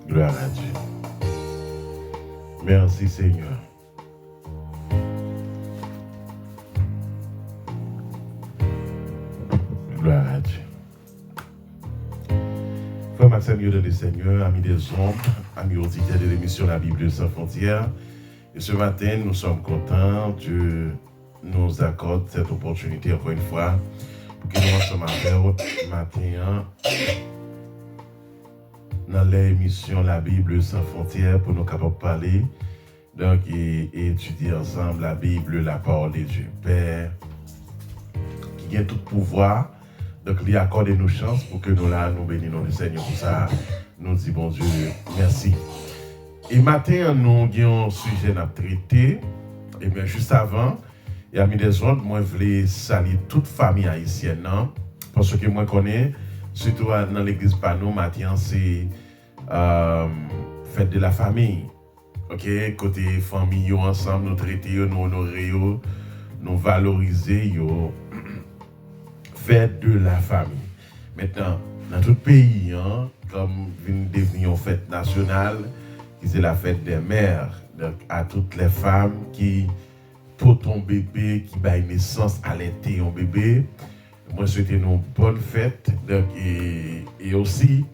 Gloire à Dieu. Merci Seigneur. Gloire à Dieu. Frère Maxime, Dieu le Seigneur, amis des ondes, amis auditeurs de l'émission La Bible sans frontières. Et ce matin, nous sommes contents. Dieu nous accorde cette opportunité encore une fois pour que nous ensemble ce matin dans l'émission La Bible sans frontières pour nous capables de parler donc, et étudier ensemble la Bible, la parole de Dieu. Père, qui a tout pouvoir, donc lui accorde nos chances pour que nous là, nous bénissons le Seigneur pour ça. Nous disons bon Dieu, merci. Et matin, nous avons un sujet à traiter. Et bien juste avant, il y a mis des autres, moi je voulais saluer toute famille haïtienne, non? Parce que moi je connais, surtout dans l'église Pano, matin c'est fête de la famille. Ok, côté famille, ensemble, nous traiter, nous honorer, nous valoriser, fête de la famille. Maintenant, dans tout pays, comme une devenue une fête nationale, qui c'est la fête des mères, donc à toutes les femmes qui pour ton bébé, qui baille naissance à l'été, un bébé, moi souhaite une bonne fête, donc, et aussi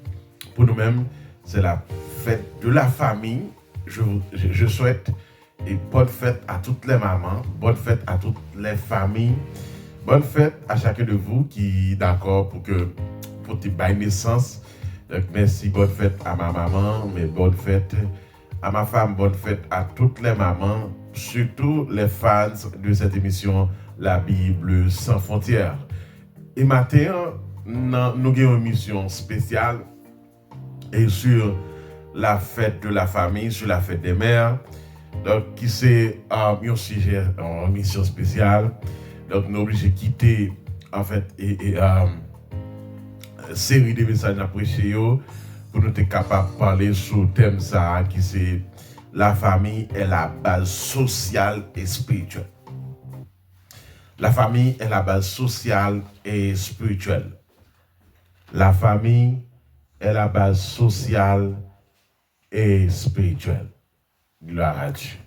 pour nous-mêmes, c'est la fête de la famille. Je souhaite une bonne fête à toutes les mamans, bonne fête à toutes les familles, bonne fête à chacun de vous qui est d'accord pour te bailler naissance. Donc merci, bonne fête à ma maman, mais bonne fête à ma femme, bonne fête à toutes les mamans, surtout les fans de cette émission La Bible sans frontières. Et matin, nous avons une émission spéciale et sur la fête de la famille, sur la fête des mères. Donc, qui c'est un sujet, une mission spéciale. Donc, nous sommes obligés de quitter, en fait, série de messages à prêcher pour nous être capables de parler sur le thème ça, qui c'est la famille est la base sociale et spirituelle. La famille est la base sociale et spirituelle. La famille est la base sociale et spirituelle. Gloire à Dieu.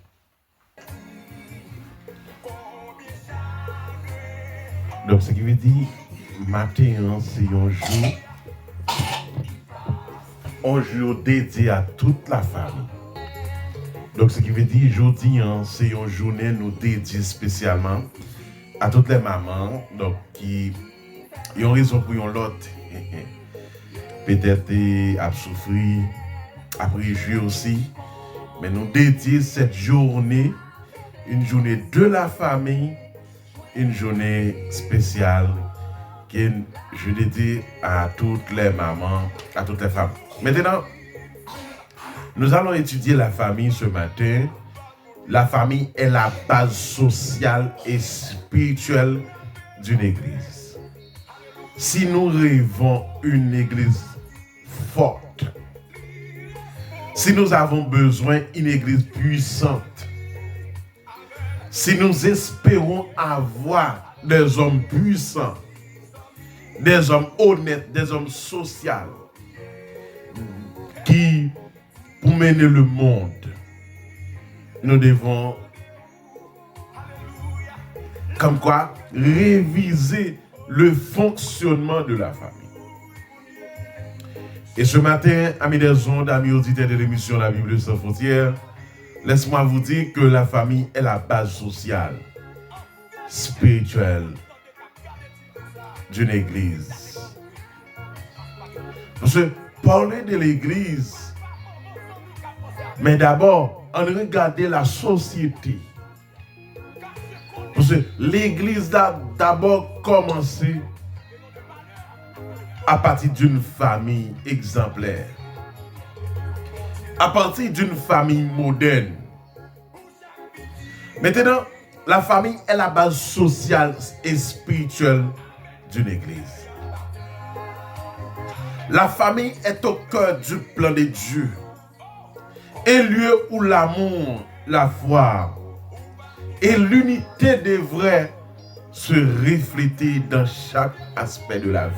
Donc, ce qui veut dire, matin, c'est un jour dédié à toute la famille. Donc, ce qui veut dire, aujourd'hui, c'est une journée nous dédiée spécialement à toutes les mamans, donc, qui ont raison pour une l'autre. Peut-être à souffrir, à préjuger aussi. Mais nous dédions cette journée, une journée de la famille, une journée spéciale, qui je dédie à toutes les mamans, à toutes les femmes. Maintenant, nous allons étudier la famille ce matin. La famille est la base sociale et spirituelle d'une église. Si nous rêvons une église forte, si nous avons besoin d'une église puissante, si nous espérons avoir des hommes puissants, des hommes honnêtes, des hommes sociaux, qui, pour mener le monde, nous devons, comme quoi, réviser le fonctionnement de la famille. Et ce matin, amis des ondes, amis auditeurs de l'émission La Bible sans frontières, laisse-moi vous dire que la famille est la base sociale, spirituelle d'une église. Parce que parler de l'église, mais d'abord, on regarde la société. Parce que l'église a d'abord commencé à partir d'une famille exemplaire, à partir d'une famille moderne. Maintenant, la famille est la base sociale et spirituelle d'une église. La famille est au cœur du plan de Dieu, un lieu où l'amour, la foi et l'unité devraient se refléter dans chaque aspect de la vie.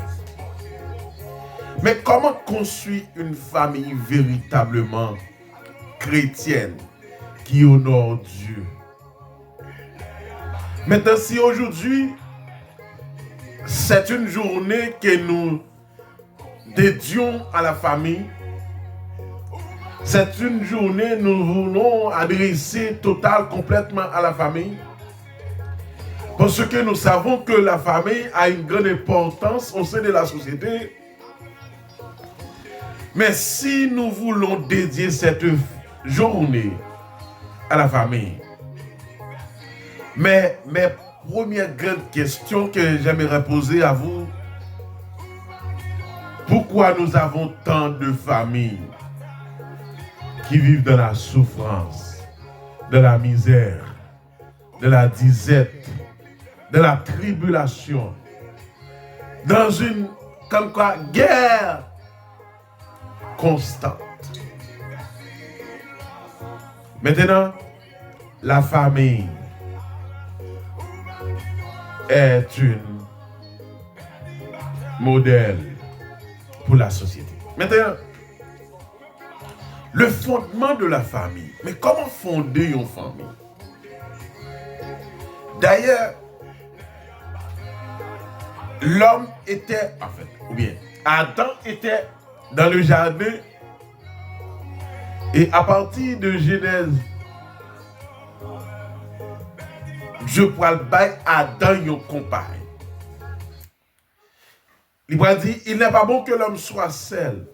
Mais comment construire une famille véritablement chrétienne qui honore Dieu? Maintenant, si aujourd'hui, c'est une journée que nous dédions à la famille, c'est une journée que nous voulons adresser complètement à la famille, parce que nous savons que la famille a une grande importance au sein de la société. Mais si nous voulons dédier cette journée à la famille, mes premières grandes questions que j'aimerais poser à vous, pourquoi nous avons tant de familles qui vivent dans la souffrance, de la misère, de la disette, de la tribulation, dans une comme quoi guerre constante. Maintenant, la famille est une modèle pour la société. Maintenant, le fondement de la famille. Mais comment fonder une famille? D'ailleurs, l'homme était, en fait, ou bien, Adam était dans le jardin, et à partir de Genèse, je pourrais bailler Adam une compagne. Il va dire, il n'est pas bon que l'homme soit seul.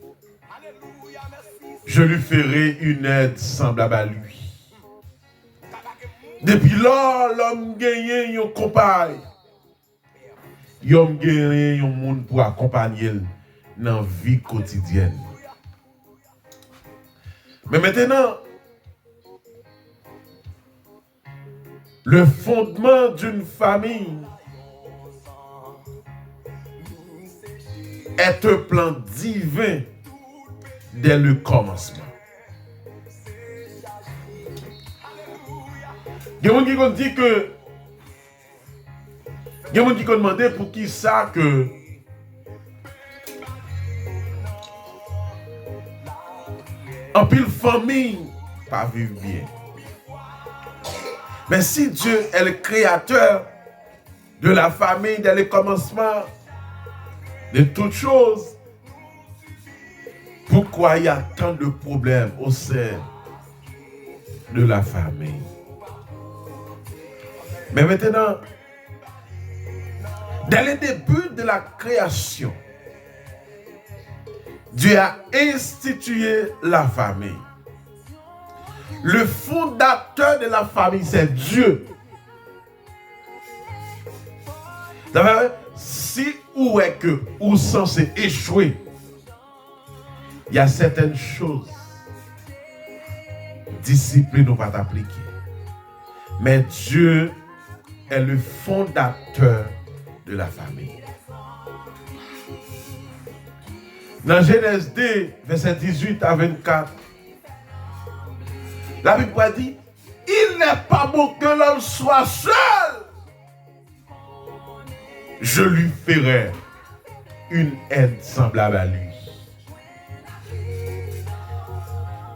Je lui ferai une aide semblable à lui. Depuis là, l'homme gagne une compagne. L'homme gagne un monde pour accompagner dans la vie quotidienne. Mais maintenant, le fondement d'une famille est un plan divin dès le commencement. Il y a des gens qui disent que il y a des gens qui demandent pour qui ça que en pile famille pas vivre bien. Mais si Dieu est le créateur de la famille dès le commencement de toutes choses, pourquoi il y a tant de problèmes au sein de la famille? Mais maintenant, dès le début de la création, Dieu a institué la famille. Le fondateur de la famille, c'est Dieu. Si ou est que ou censé échouer, il y a certaines choses, discipline ou pas t'appliquer. Mais Dieu est le fondateur de la famille. Dans Genèse 2, verset 18 à 24, la Bible dit, il n'est pas bon que l'homme soit seul. Je lui ferai une aide semblable à lui.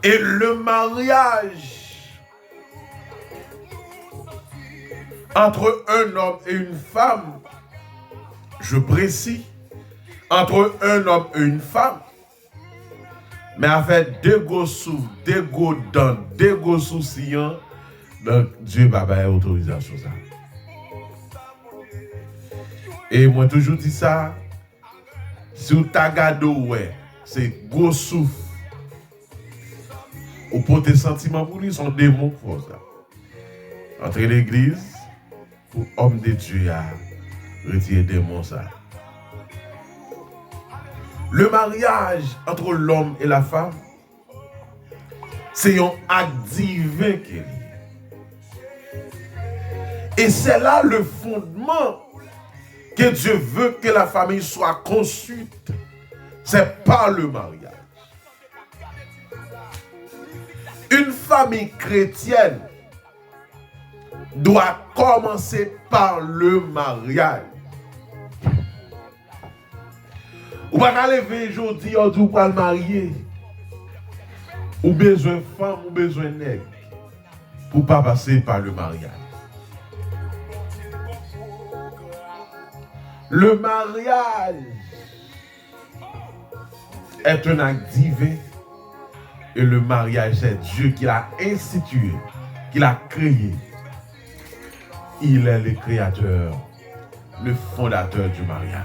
Et le mariage entre un homme et une femme, je précise, entre un homme et une femme, mais avec deux gosses, deux gosses dents, deux gosses soucis, donc Dieu va avoir autorisation ça. Et moi toujours dit ça, si vous regardez, ouais, c'est gros souffle. Ou pour tes sentiments pour lui, sont démons pour ça. Entre l'église, pour homme de Dieu à retirer des démons ça. Le mariage entre l'homme et la femme, c'est un acte divin qu'il y a. Et c'est là le fondement que Dieu veut que la famille soit construite. C'est par le mariage. Une famille chrétienne doit commencer par le mariage. Ou pas lever aujourd'hui, ou pas le marier. Ou besoin de femme, ou besoin de nègre. Pour pas passer par le mariage. Le mariage est un acte divin. Et le mariage, c'est Dieu qui l'a institué, qui l'a créé. Il est le créateur, le fondateur du mariage.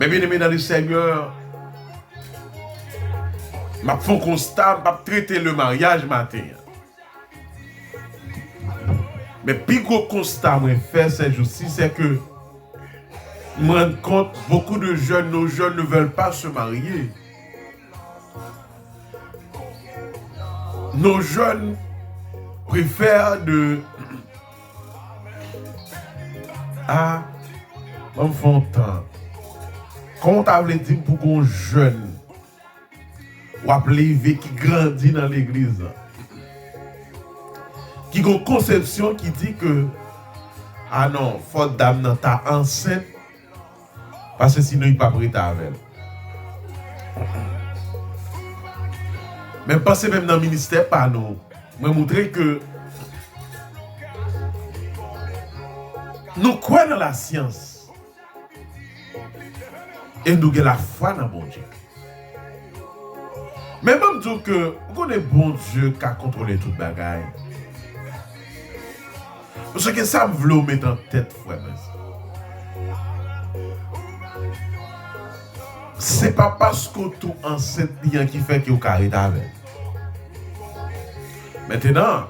Mais bien aimé dans le Seigneur, je fais un constat, je traiter le mariage matin. Mais le plus gros constat que je fais ces jours-ci, c'est que je me rends compte que beaucoup de jeunes, nos jeunes ne veulent pas se marier. Nos jeunes préfèrent de... Ah, on fait un temps. Comment tu as dit pour qu'on jeune ou appelé qui grandit dans l'église, qui a une conception qui dit que ah non, faute dame dans ta enceinte parce que sinon il n'est pas prêt avec elle. Même passer même dans le ministère pas nous. Me montrer que nous croyons dans la science et nous avons la foi dans mon Dieu. Mais même dire que vous connaissez bon Dieu qui a contrôlé toute bagaille. Parce que ça me veut mettre en tête, frère. C'est pas parce que tout enceinte qui fait que vous carrez avec. Maintenant,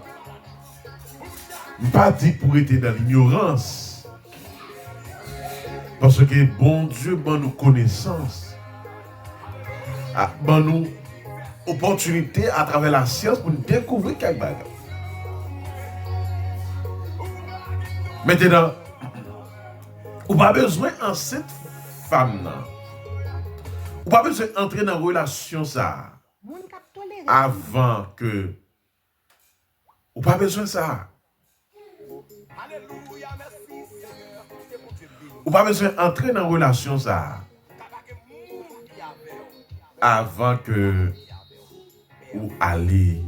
je ne pas dit pour être dans l'ignorance. Parce que bon Dieu, bon nous connaissance. Bon nous opportunité à travers la science pour découvrir quelque chose. Maintenant, vous n'avez pas besoin de cette femme. Vous n'avez pas besoin d'entrer dans une relation ça avant que. Vous n'avez pas besoin de ça. Vous n'avez pas besoin d'entrer dans une relation ça avant que ou aller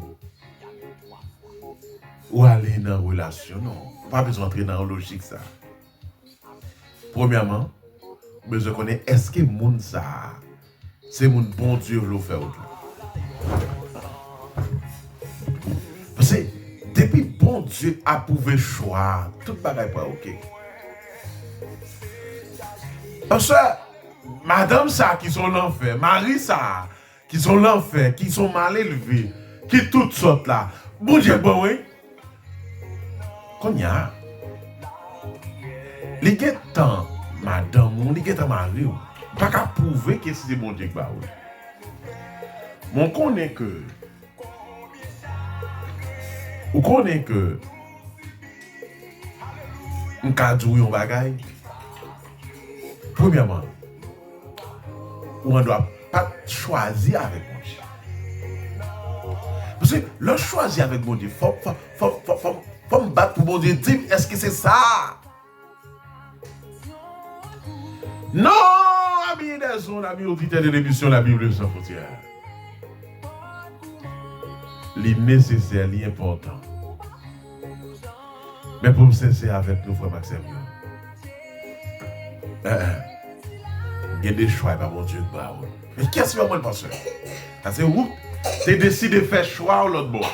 dans une relation. Non. Pas besoin d'entrer dans la logique ça. Premièrement, besoin de connaître est-ce que moun ça c'est mon bon Dieu veut faire autour. Parce que depuis bon Dieu a approuvé choix, tout bagaille pas OK. Parce que madame ça qui sont l'enfer, Marie ça qui sont l'enfer, qui sont mal élevés, qui toutes sortes là. Bon Dieu bon oui. Qu'on y a les temps madame mon les temps mari pas qu'à prouver que c'est bon Dieu bah oui mon connaît que ou connaît que un cadeau un bagaille premièrement on ne doit pas choisir avec mon Dieu parce que le choisir avec mon Dieu faut me battre pour mon Dieu dire est-ce que c'est ça? Non, amis des zones, amis auditeurs de l'émission La Bible sans frontières. Les nécessaires, les importants. Mais pour me sincère avec nous, frère Maxime. Il y a des choix par mon Dieu. Mais qu'est-ce que c'est moi le pasteur? C'est où? Tu décidé de faire choix ou l'autre bord.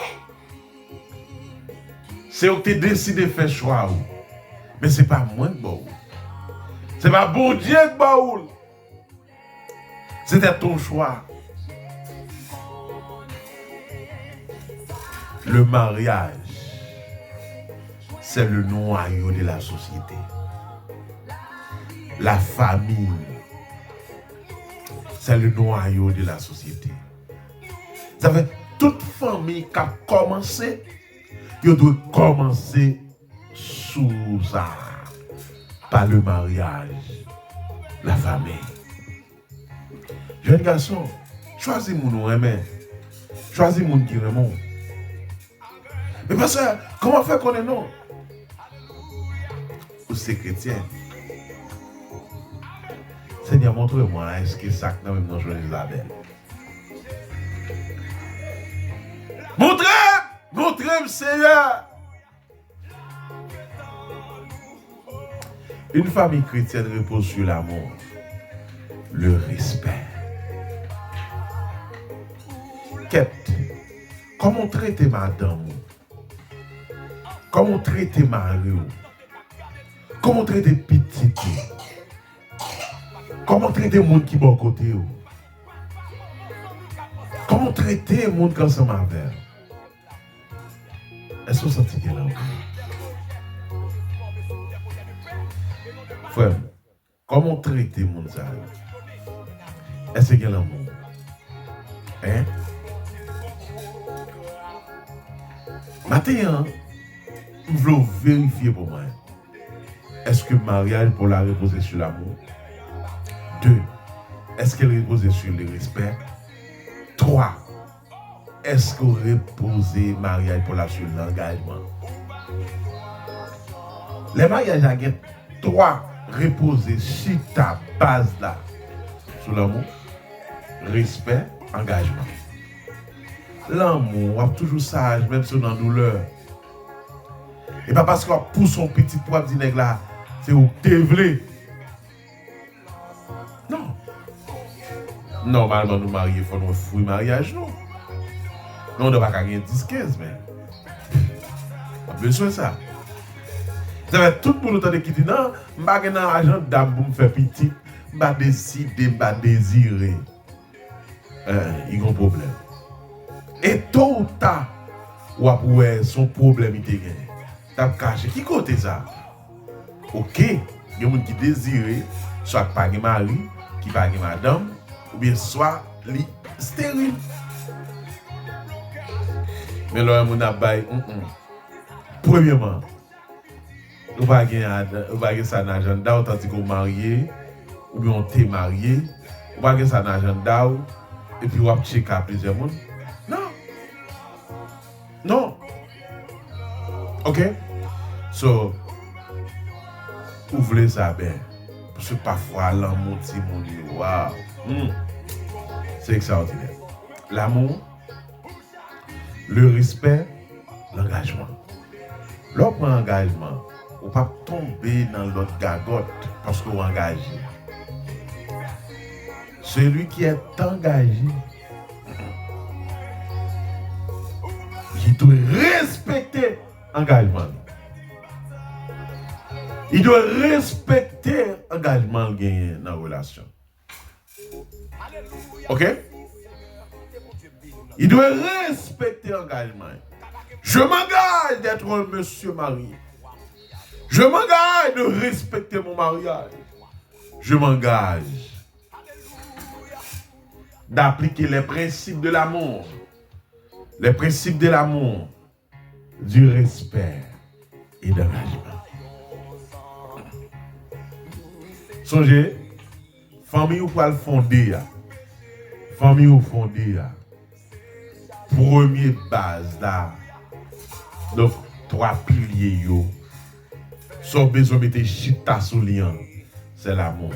C'est où tu décidé de faire choix. Mais ce n'est pas moi qui bon. Ce n'est pas bon Dieu qui bon. C'était ton choix. Le mariage, c'est le noyau de la société. La famille, c'est le noyau de la société. Ça fait toute famille qui a commencé, elle doit commencer sous ça, par le mariage, la famille. Jeune garçon, choisis mon aimé, choisis mon qui aime. Mais parce que, comment faire qu'on est non? Ou c'est chrétien? montre-moi, est-ce que ça que même dans Isabelle? Montrez-moi, Seigneur. Une famille chrétienne repose sur l'amour, le respect. Quête, comment traiter madame? Comment traiter Mario? Comment traiter petit? Comment traiter le monde qui est bon côté? Comment traiter le monde comme ça m'a fait? Est-ce que vous sentez qu'il y a là? Frère, comment traiter le monde ça? Est-ce qu'il y a l'amour? Hein? Maintenant, je veux vérifier pour moi. Est-ce que le mariage pour la reposer sur l'amour? 2. Est-ce qu'elle repose sur le respect? 3. Est-ce qu'on repose le mariage pour la sur l'engagement? Les mariages à 3 reposer sur ta base là. Sur l'amour, respect, engagement. L'amour, on est toujours sage, même si on est en douleur. Et pas parce qu'on pousse son petit poids de là, c'est où t'es vlé. Non. Normalement, nous mariés, il faut nous fouiller le mariage, non. Non, on ne doit pas gagner 10-15, mais. On a besoin de ça. Ça va tout le monde qui dit non, je ne vais pas gagner l'argent d'âme pour me faire petit, je vais décider, je vais désirer. Il y a un problème. Et tôt ou tard, ou après son problème, il est t'as caché. Qui côté ça? Ok, il y a des gens qui désirent, soit pas de mari, qui pas de madame, ou bien soit stérile. Mais là, on a bail. Premièrement, on va gagner ça dans l'agenda, tandis qu'on est marié, ou bien on t'est marié, on va gagner ça dans l'agenda, et puis on va checker à plusieurs monde. Non. Non. Ok? So, ouvrez ça bien. Parce que parfois, l'amour, c'est mon Dieu. Waouh! C'est extraordinaire. L'amour, le respect, l'engagement. L'autre engagement, on ne peut pas tomber dans l'autre gagotte parce qu'on est engagé. Celui qui est engagé, il doit respecter l'engagement. Il doit respecter l'engagement gagné dans la relation. Ok? Il doit respecter l'engagement. Je m'engage d'être un monsieur marié. Je m'engage de respecter mon mariage. Je m'engage d'appliquer les principes de l'amour. Les principes de l'amour, du respect et de l'engagement. Songez, famille ou pas le fonder, famille ou fonder, première base là, donc 3 piliers yo, sans besoin de mettre chita sous lien, c'est l'amour,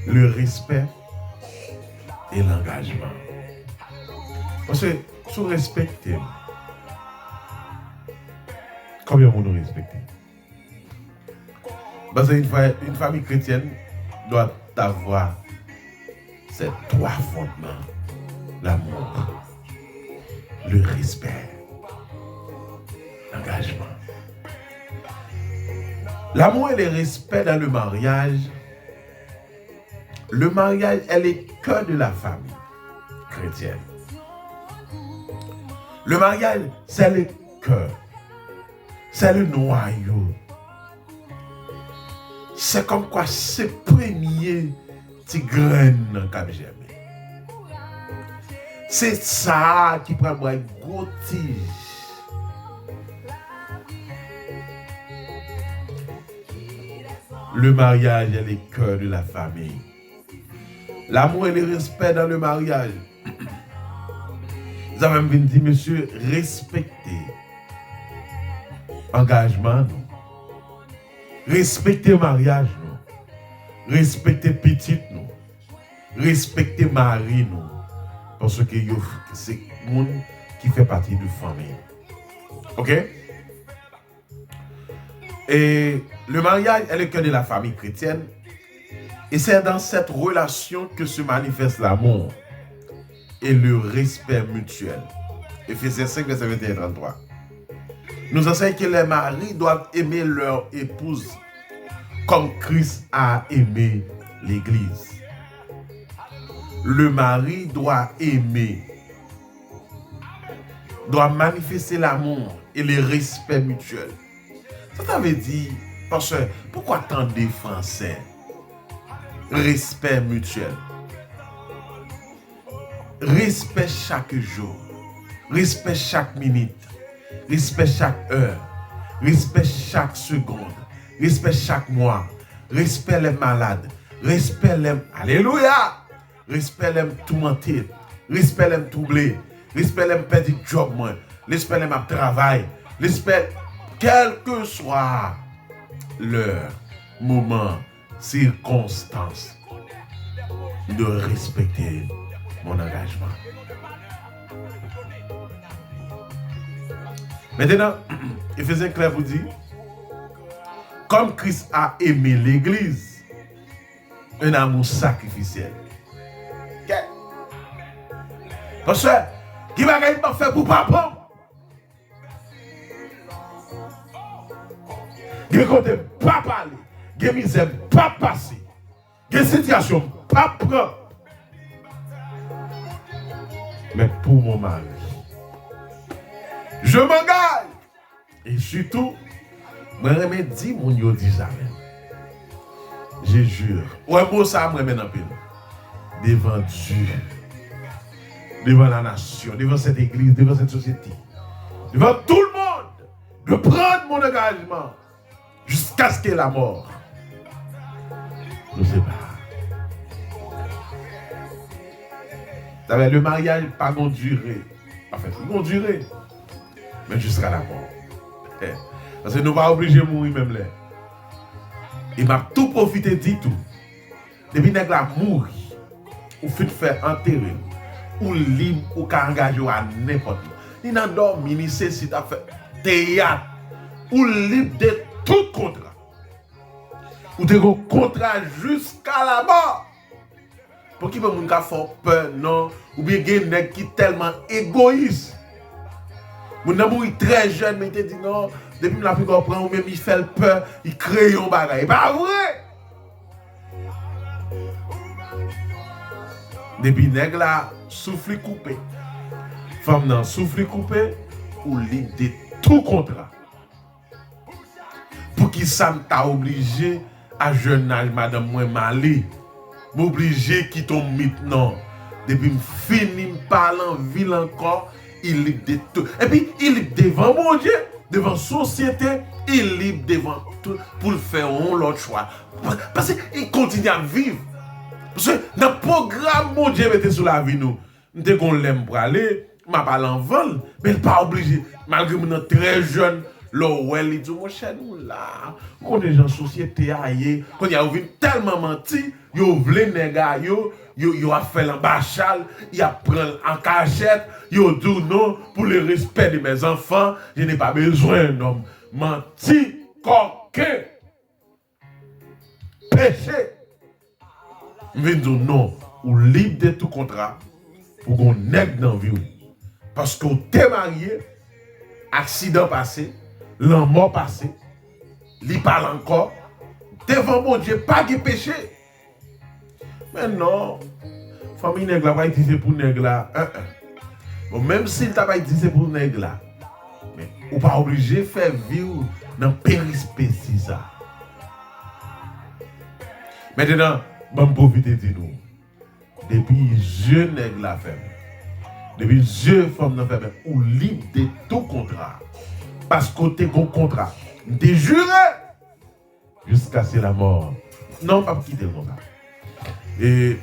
le respect et l'engagement. Parce que si vous respectez, combien vous nous respectez? Parce qu'une famille chrétienne doit avoir ces 3 fondements. L'amour, le respect, l'engagement. L'amour et le respect dans le mariage est le cœur de la famille chrétienne. Le mariage, c'est le cœur. C'est le noyau. C'est comme quoi c'est premier petit graine qui a germé. C'est ça qui prend une grosse tige. Le mariage est le cœur de la famille. L'amour et le respect dans le mariage. Vous avez même dit, monsieur, respectez engagement, non? Respectez mariage, non? Respectez petit, non? respecter mari nous. Parce que c'est monde qui fait partie de la famille. Ok? Et le mariage est le cœur de la famille chrétienne. Et c'est dans cette relation que se manifeste l'amour et le respect mutuel. Éphésiens 5, verset 21 et 33. Nous enseigne que les maris doivent aimer leur épouse comme Christ a aimé l'Église. Le mari doit aimer, doit manifester l'amour et le respect mutuel. Ça veut dire, parce que pourquoi tant de Français? Respect mutuel. Respect chaque jour. Respect chaque minute. Respect chaque heure. Respect chaque seconde. Respect chaque mois. Respect les malades. Respect les... Alléluia! Respect les tourmentés. Respect les troublés. Respect les petits jobs. Respect les travail. Respect, quel que soit leur moment, circonstance, de respecter mon engagement. Maintenant, Éphésiens clair vous dit, comme Christ a aimé l'Église, un amour sacrificiel. Okay. Parce que, qui va gagner pas fait pour papa? Qui côté pas parler, qui misère pas passer, qui situation pas prendre. Mais pour mon mari, je m'engage. Et surtout, je me dis, mon Dieu dit jamais. Je jure. Ouais, moi, ça, je me mets dans le pays. Devant Dieu, devant la nation, devant cette église, devant cette société, devant tout le monde, de prendre mon engagement jusqu'à ce que la mort nous sépare. Le mariage pas vont durer. En fait, ils vont durer. Mais jusqu'à la mort. Parce que nous ne sommes pas obligés de mourir même là. Il m'a tout profité de tout. Depuis que nous avons mouru, ou fait faire enterrer, ou libre, ou engagé à n'importe quoi. Il n'a dormi, il nécessite à faire théâtre, ou libre de tout contrat. Ou de contrat jusqu'à la mort. Pour qui peut moun ka faire peur, non? Ou bien gen nèg qui tellement égoïste. Moun nan mouri très jeune, mais il te dit non, depuis que la plus comprend, ou même il fait peur, il crée un bagage. Pas vrai! Depuis nèg la souffle coupé. Femme nan souffle coupé, ou libre de tout contrat. Pour qui ça t'a obligé à jeune âge, madame, moi malé. M'obligé qui tombe maintenant. Depuis me fini parler en ville encore, il libre de tout. Et puis il libre devant mon Dieu, devant société, il libre devant tout pour le faire l'autre choix. Parce qu'il continue à vivre. Parce que dans le programme mon Dieu mettait sur la vie nous. Dès qu'on l'aime pour aller, m'a pas l'envol, mais il pas obligé malgré mon très jeune. L'eau, il dit, mon cher, nous là, quand les gens société aillent, quand il y a tellement menti, ils ont voulu négayer, ils ont fait l'embachal, ils ont pris en cachette, ils ont dit non, pour le respect de mes enfants, je n'ai pas besoin d'un homme. Menti, coquin, péché. Je vais dire non, ou libre de tout contrat, pour qu'on nègre dans la vie. Parce que t'es marié, accident passé, l'an mort passé, il parle encore, devant mon Dieu, pas de péché. Mais non, famille nègre là, pas utiliser pour nègre là. Bon, même s'il t'a pas utilisé pour nègre là, mais ou pas obligé de faire vivre dans périspécie ça. Maintenant, je vais profiter de nous. Depuis je nègre la femme, depuis je femme la femme, ou libre de tout contrat. Parce que tu as un contrat. Tu es juré jusqu'à ce la mort. Non, pas quitter le contrat. Et.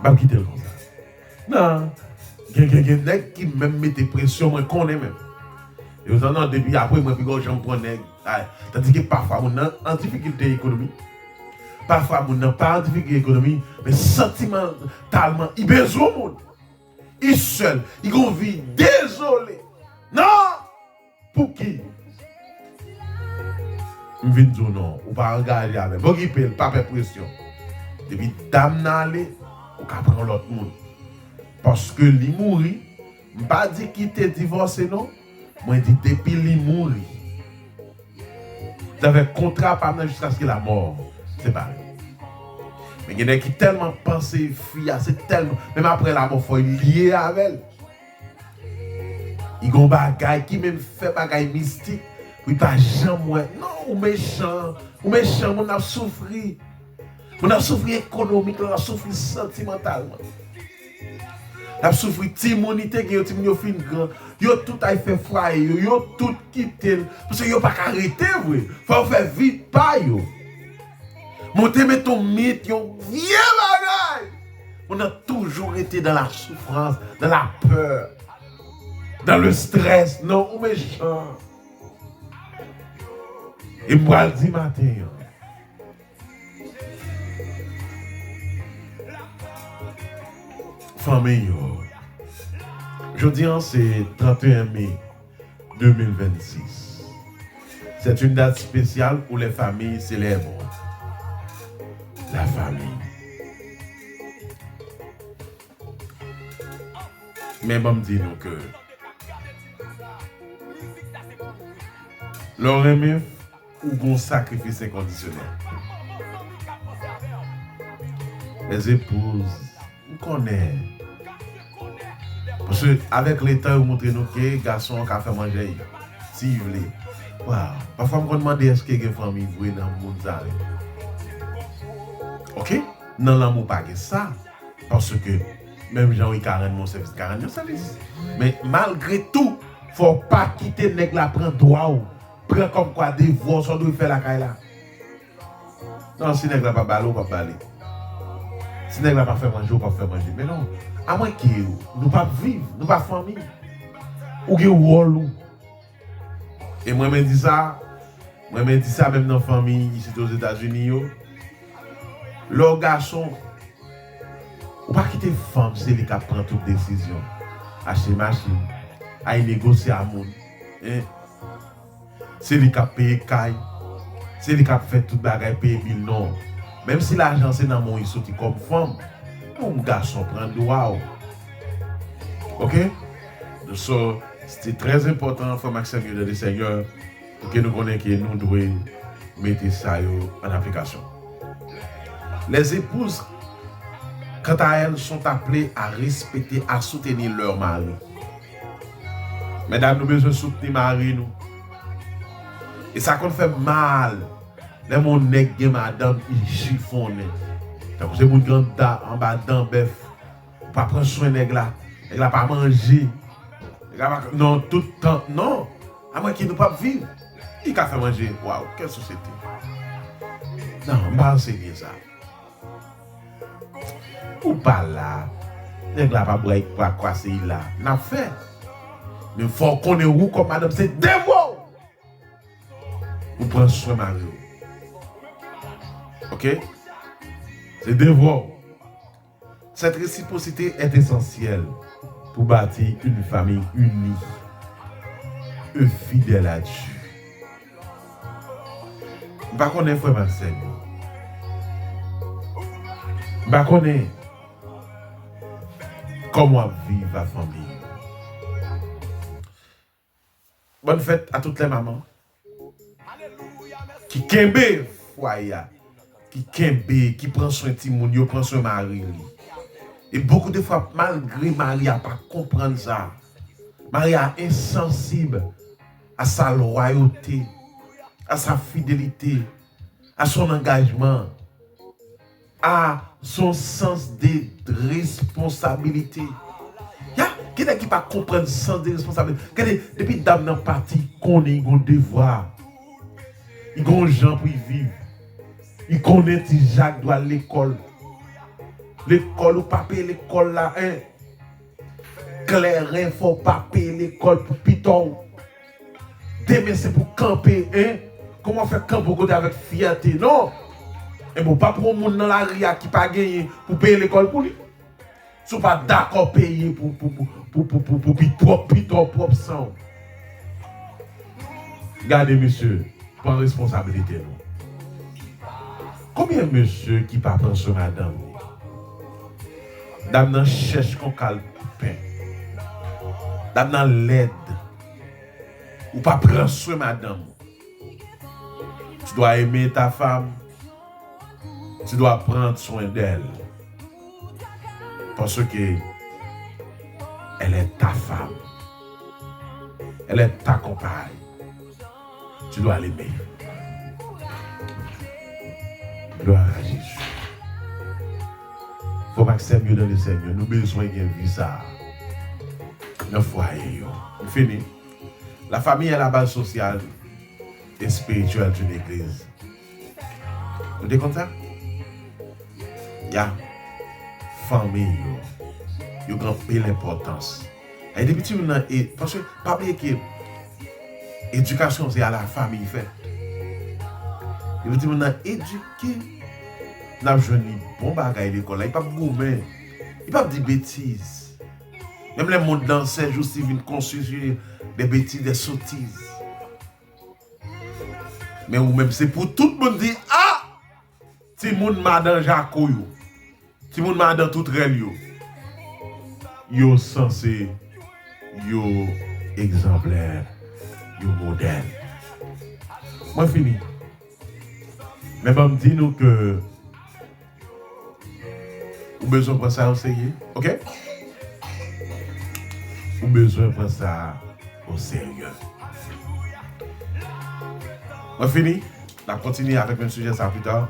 Pas quitter le contrat. Non. Il y a des gens qui même mettent pression, moi, qu'on est même. Et vous en avez depuis après, moi, puis j'en prends nèg. Tandis que parfois, on est en difficulté économique. Parfois, mon n'a pas en difficulté économique, mais sentimentalement, il besoin de monde. Il seul, il a une vie désolé. Non! Pour qui? Je viens de dire non, ou pas engager avec. Bon, il paye, pas de pression. Depuis dame n'allait, ou qu'à prendre l'autre monde. Parce que lui mourit, je ne pas dire qu'il était divorcé, non. Moi, je dis depuis lui mourit. Vous avez un contrat par jusqu'à ce qu'il a mort. C'est pareil. Mais il y en a qui tellement pensent, fille, c'est tellement. Même après la mort, il faut lier avec elle. Il y a des bagailles qui même fait bagailles mystiques. Puis pas jamais. Non, ou méchant, on a souffert. On a souffert économiquement, on a souffert sentimentalement. On a souffert timonité, qui est fin grand. Yo tout a fait froyer, yo tout quitté. Parce que yo pas arrêter, vrai. Faut faire vite pas yo. Monter met ton mythe, yo vieux bagaille. On a toujours été dans la souffrance, dans la peur, dans le stress. Non, ou méchant. Et moi, le dis matin. Famille, jeudi, c'est 31 mai 2026. C'est une date spéciale où les familles célèbrent la famille. Mais bon, dis-nous que leur aimer ou un sacrifice inconditionnel. Les épouses, on connaît. Parce qu'avec l'État, vous montrez nous que les garçons ont fait manger. Si vous voulez. Wow. Parfois, on me demande est-ce qu'il y a une famille vouée dans le monde. Ok? Non, l'amour pas que ça. Parce que même Jean-Louis 40 mon service, 40 mon service. Mais malgré tout, il ne faut pas quitter les gens prendre droit. Prendre comme quoi divorce, on doit faire la caille là. Non, si les gens pas baler, pas baler. Si les gens pas faire manger, pas faire manger. Mais non, à moins que nous pas vivre, nous pas famille. Ou que rôle. Et moi me dis ça même dans la famille ici aux États-Unis. Le garçon, ou pas quitter femme, c'est lui qui prend toute décision. Acheter machine, aller négocier à monde. C'est lui qui paye caille. C'est lui qui fait toute bagaille payer bill non. Même si l'argent c'est dans mon il sorti comme femme, mon garçon prend droit. OK? Donc c'est très important pour Maxime de le Seigneur pour que nous connaissions que nous devons mettre ça en application. Les épouses, quant à elles, sont appelées à respecter, à soutenir leur mari. Mesdames, nous avons besoin de soutenir mari nous. Et ça qu'on fait mal. Les mon nèg madame il chiffonne. Donc c'est mon grand en bas dans bœuf. Pas prendre soin nèg là. Nèg là pas manger. Non tout le temps non. À moins qu'il ne pas vivre. Il a fait manger. Waouh, quelle société. Non, on va enseigner ça. Ou pas là. Nèg là pas boire pas quoi c'est là. N'a fait. Mais faut qu'on ait où comme madame c'est dévot. Ou prendre soin mari. OK? C'est devoir. Cette réciprocité est essentielle pour bâtir une famille unie et fidèle à Dieu. Je ne connais pas frère Marcel. Je ne connais comment vivre la famille. Bonne fête à toutes les mamans qui kembe foyer. Qui kembe, qui prend soin de Timoun, prend soin de Marie. Et beaucoup de fois, malgré Marie n'a pas comprendre ça, Marie est insensible à sa loyauté, à sa fidélité, à son engagement, à son sens de responsabilité. Il y a quelqu'un qui ne pas comprendre le sens de responsabilité. Depuis dame dans parti, qu'on a un devoir, il y a des gens pour y vivre. Il connaît si Jacques doit à l'école. L'école ou pas payer l'école là. Claire, il ne faut pas payer l'école pour Piton. Demain c'est pour camper. Comment faire camper avec fierté? Non. Et bon, pas pour un monde dans la ria qui pas gagné pour payer l'école pour lui. Si vous pas d'accord payer pour propre sang. Regardez, monsieur, prends responsabilité. Non? Combien de monsieur qui pas prendre sur madame? Dame nan cherche qu'on calme pain. Dame nan l'aide. Ou pas prendre soin madame. Tu dois aimer ta femme. Tu dois prendre soin d'elle. Parce que elle est ta femme. Elle est ta compagne. Tu dois l'aimer. Gloire à Jésus. Faut pas que c'est mieux dans le Seigneur. Nous avons besoin de vivre ça. Dans le foyer. Fini. La famille est la base sociale et spirituelle d'une église. Vous êtes comme ça? Il y a famille. Il y a l'importance. Et depuis que parce que, pas oublier que l'éducation, c'est à la famille fait. Et depuis que nous avons éduqué, nous avons joué bon bagage à l'école. Il ne peut pas gommer. Il ne peut pas dire bêtises. Même les mondes dansent, juste ils viennent construire des bêtises, des sottises. Mais ou même c'est pour tout le monde dire, ah! Si moun madan Jaco yo, si moun madan tout rel yo, yo censé, yo exemplaire, yo modèle. Moi fini. Mais bon, dis-nous que ou besoin de prendre ça au sérieux, ok? Ou besoin de prendre ça au sérieux. Moi fini. On va continuer avec un sujet ça plus tard.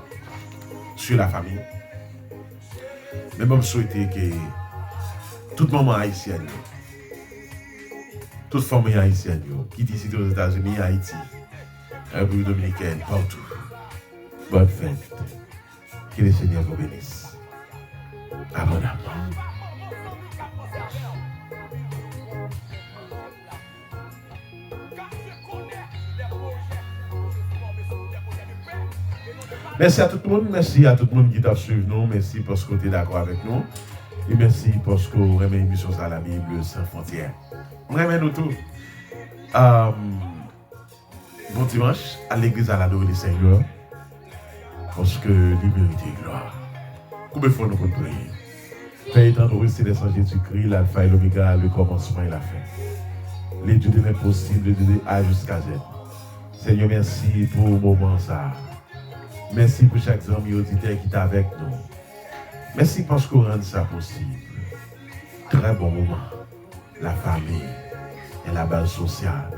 Sur la famille. Mais bon, je souhaite que toute maman haïtienne, toute famille haïtienne, qui est ici aux États-Unis, Haïti, République dominicaine, partout, bonne fête. Que le Seigneur vous bénisse. Abondamment. Merci à tout le monde, merci à tout le monde qui t'a suivi nous, merci parce que tu es d'accord avec nous. Et merci parce que vous aimez l'émission sur la Bible sans frontières. Nous aimons nous tous. Bon dimanche à l'église à l'adorer le Seigneur. Parce que liberté et gloire. Combien de fois nous pouvons prier? Père éternel, c'est le sang Jésus-Christ, l'alpha et l'oméga, le commencement et la fin. Les dieux de l'impossible, de A jusqu'à Z. Seigneur, merci pour le moment ça. Merci pour chaque ami auditeur qui est avec nous. Merci parce qu'on rend ça possible. Très bon moment. La famille est la base sociale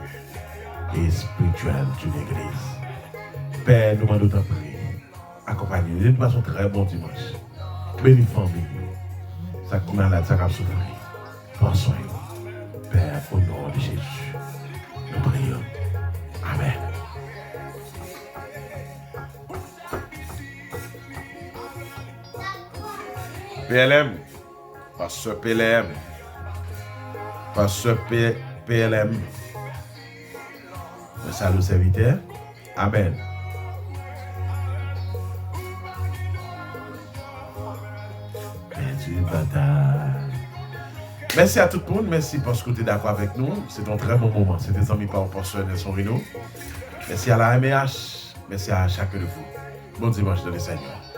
et spirituelle d'une église. Père, nous demandons ta prière. Accompagnez-nous. De toute façon, très bon dimanche. Bénis famille. Ça qui est malade, ça qui a souffert. Prends soin. Père, au nom de Jésus, nous prions. Amen. PLM, Pasteur PLM, Pasteur PLM, le salut serviteur, Amen. Merci à tout le monde, merci parce que tu es d'accord avec nous, c'est un très bon moment, c'est des amis par Pasteur Nelson Rino, merci à la MH, merci à chacun de vous, bon dimanche de le Seigneur.